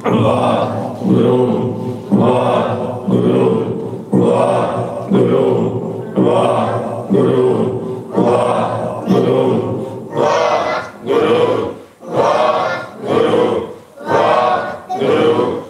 वाहिगुरु वाहिगुरु वाहिगुरु वाहिगुरु वाहिगुरु वाहिगुरु वाहिगुरु वाहिगुरु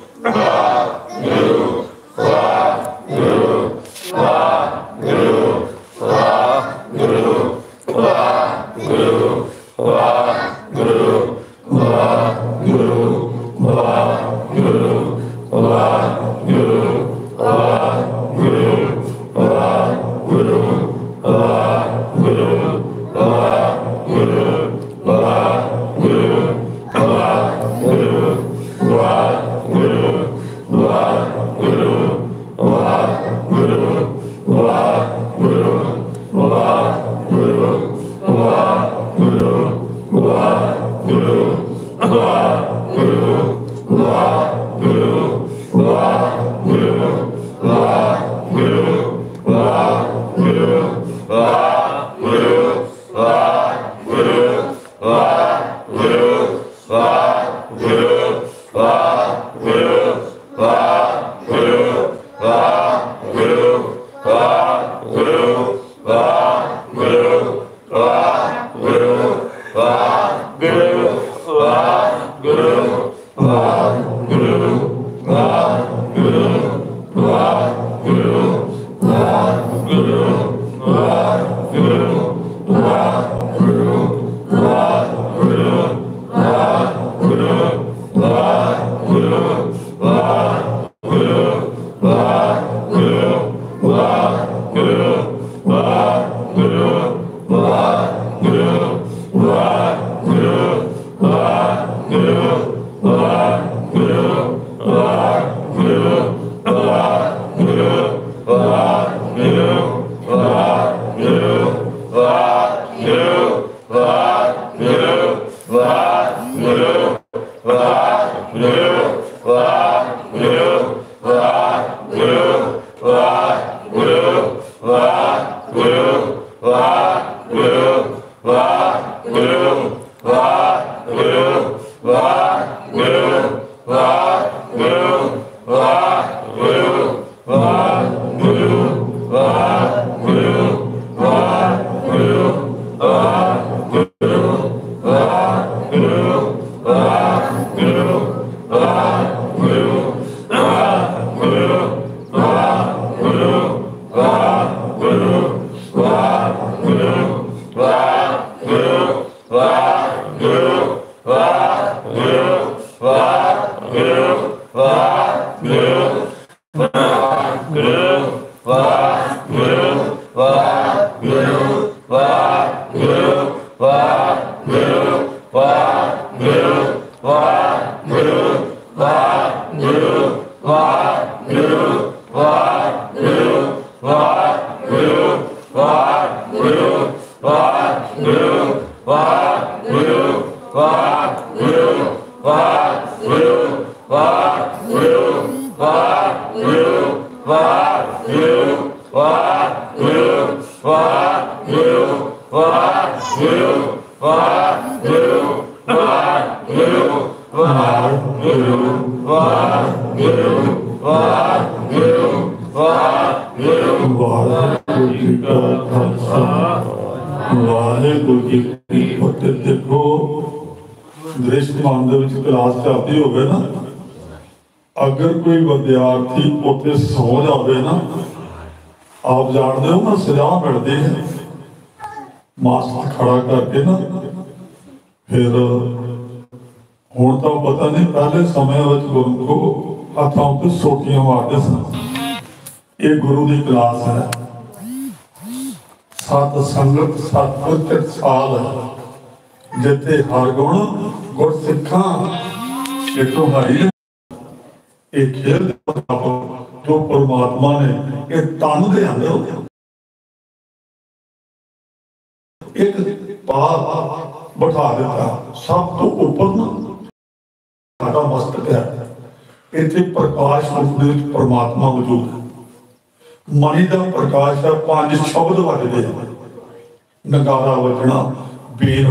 अगर कोई विद्यार्थी उत्थे सौ जाए ना, आप जानते हो ना सजा मिलती है मास्टर खड़ा करके ना, फिर हुण तो पता नहीं, पहले समय गुरु को हाथों पर सोटियां मारते सन। ये गुरु की क्लास है, सत संगत सतपुर साल जिथे हर गुण गुर सिखा एक हरी एक खेल जो परमात्मा ने एक तन दे अंदर एक पाप बैठा दिता, सब तो ऊपर ना साडा मस्तक है, इतने प्रकाश रूप में परमात्मा मौजूद है। मणि का प्रकाश है, 5 शब्द वजदे, नगारा वजना, बीन